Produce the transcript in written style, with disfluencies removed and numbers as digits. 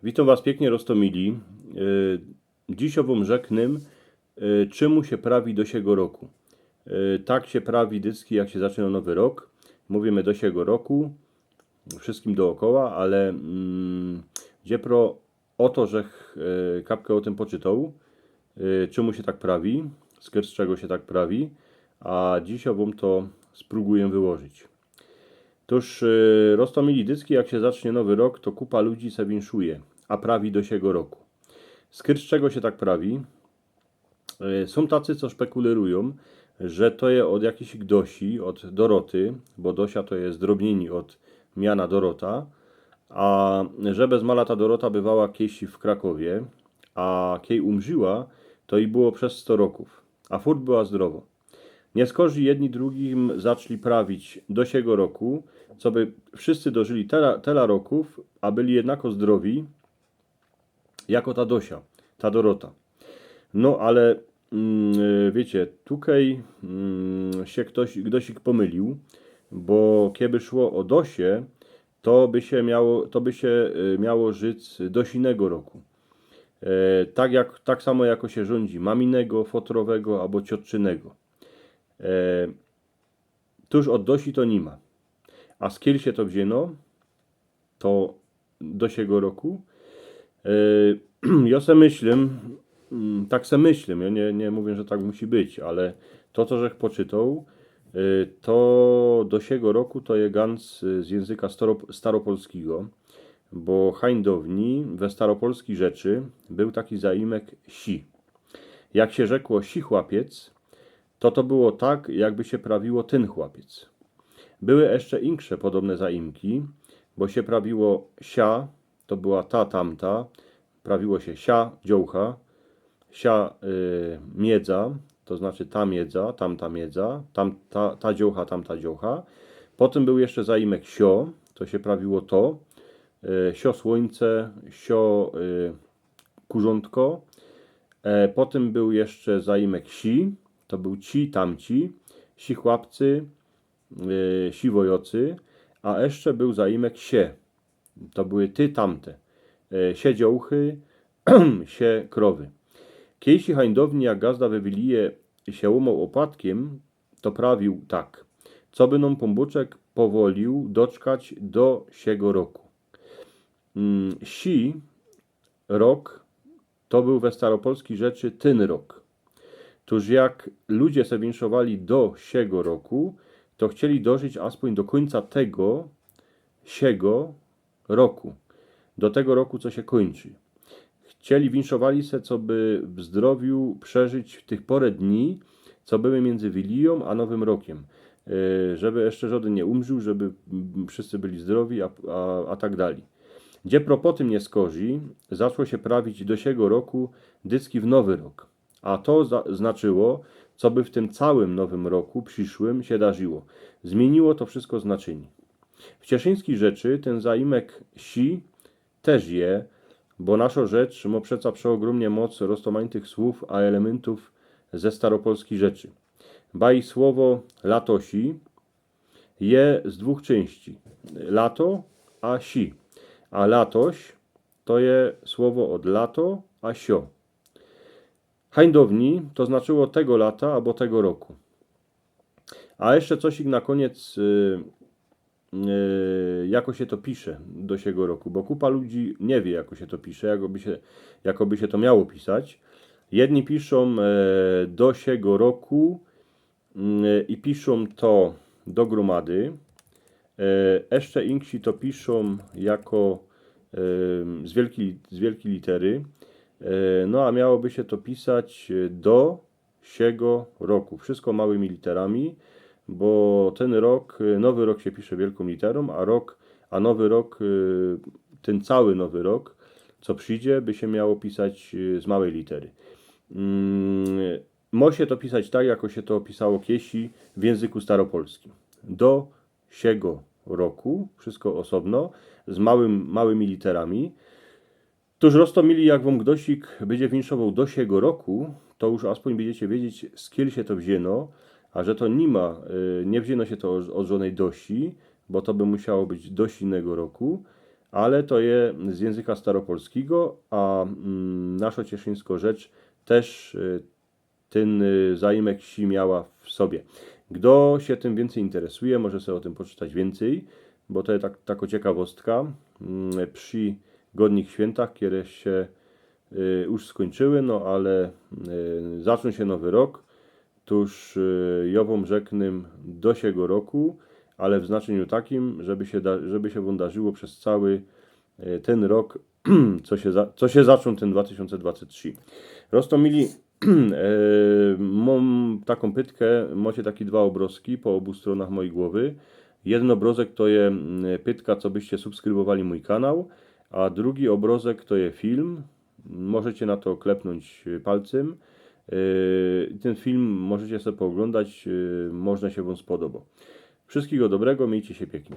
Witam Was pięknie, Rostomili. Dziś ową rzeknym, czemu się prawi do siego roku. Tak się prawi dycki, jak się zaczyna nowy rok. Mówimy do siego roku, wszystkim dookoła, ale gdzie pro o to, że kapkę o tym poczytał, czemu się tak prawi, z czego się tak prawi, a dziś ową to spróbuję wyłożyć. Toż Rostomili dycki, jak się zacznie nowy rok, to kupa ludzi se winszuje, a prawi do siego roku. Z czego się tak prawi? Są tacy, co szpekulerują, że to jest od jakiejś Dosi, od Doroty, bo Dosia to jest zdrobnieni od miana Dorota, a że bez mala ta Dorota bywała kiedyś w Krakowie, a kiej umrzyła, to i było przez 100 roków, a furt była zdrowo. Nie skorzy jedni drugim zaczęli prawić do siego roku, co by wszyscy dożyli tela roków, a byli jednako zdrowi, jako ta Dosia, ta Dorota. No ale wiecie, tutaj się ktoś pomylił, bo kiedy szło o Dosię, to by się miało żyć Dosinego roku. Tak samo jako się rządzi maminego, fotrowego albo ciotczynego. Tuż od Dosi to nie ma. A z kiel się to wzięno, to do siego roku. Ja se myślę, tak se myślę, ja nie mówię, że tak musi być, ale to, co żech poczytał, to do siego roku to je gans z języka staropolskiego, bo hańdowni we staropolskiej rzeczy był taki zaimek si. Jak się rzekło si chłapiec, to było tak, jakby się prawiło ten chłapiec. Były jeszcze insze podobne zaimki, bo się prawiło sia, to była ta tamta, prawiło się sia dziołcha, sia miedza, to znaczy ta miedza, tamta miedza, ta dziołcha, tamta dziołcha. Potem był jeszcze zaimek sio, to się prawiło to, sio słońce, sio kurzątko. Potem był jeszcze zaimek si, to był ci, tamci, si chłopcy, si wojocy, a jeszcze był zaimek sie, to były ty, tamte, sie dziołchy, sie krowy. Kiejsi hańdowni, jak gazda we Wilije się umał opłatkiem, to prawił tak. Co by nam pombuczek powolił doczkać do siego roku. Si rok to był we staropolskiej rzeczy ten rok. Tuż jak ludzie se winszowali do siego roku, to chcieli dożyć aspoň do końca tego siego roku. Do tego roku, co się kończy. Chcieli, winszowali se, co by w zdrowiu przeżyć w tych porę dni, co były między Wiliją a Nowym Rokiem. Żeby jeszcze żaden nie umrzył, żeby wszyscy byli zdrowi, a tak dalej. Gdzie po tym nie skorzy, zaczło się prawić do siego roku dycki w Nowy Rok. A to znaczyło, co by w tym całym Nowym Roku przyszłym się darzyło. Zmieniło to wszystko znaczenie. W cieszyńskiej rzeczy ten zaimek si też je, bo nasza rzecz ma przeca przeogromnie moc roztomańtych słów a elementów ze staropolskiej rzeczy. Baj słowo latosi je z dwóch części. Lato a si. A latoś to je słowo od lato a sio. Hańdowni to znaczyło tego lata albo tego roku. A jeszcze coś na koniec, jako się to pisze do siego roku, bo kupa ludzi nie wie, jako się to pisze, jakoby się to miało pisać. Jedni piszą do siego roku i piszą to do gromady. Jeszcze inksi to piszą jako z wielkiej litery. No a miałoby się to pisać do siego roku. Wszystko małymi literami, bo ten rok, nowy rok się pisze wielką literą, a nowy rok, ten cały nowy rok, co przyjdzie, by się miało pisać z małej litery. Może się to pisać tak, jako się to pisało kiesi w języku staropolskim. Do siego roku, wszystko osobno, z małymi literami. Tuż Rostomili, jak wam Gdosik będzie winszował do siego roku, to już aspoň będziecie wiedzieć, z kiel się to wzięno, a że to nie wzięno się to od żonej Dosi, bo to by musiało być do innego roku, ale to je z języka staropolskiego, a nasza cieszyńska rzecz też ten zaimek si miała w sobie. Kto się tym więcej interesuje, może sobie o tym poczytać więcej, bo to jest taka ciekawostka. Przy godnych świętach, które się już skończyły, no ale zaczął się nowy rok, tuż jową rzeknym do siego roku, ale w znaczeniu takim, żeby się wydarzyło przez cały ten rok, co się zaczął ten 2023. Rostomili, mam taką pytkę, macie takie dwa obrazki po obu stronach mojej głowy. Jeden obrazek to jest pytka, co byście subskrybowali mój kanał, a drugi obrazek to jest film. Możecie na to klepnąć palcem. Ten film możecie sobie pooglądać, można się Wam spodoba. Wszystkiego dobrego, miejcie się pięknie.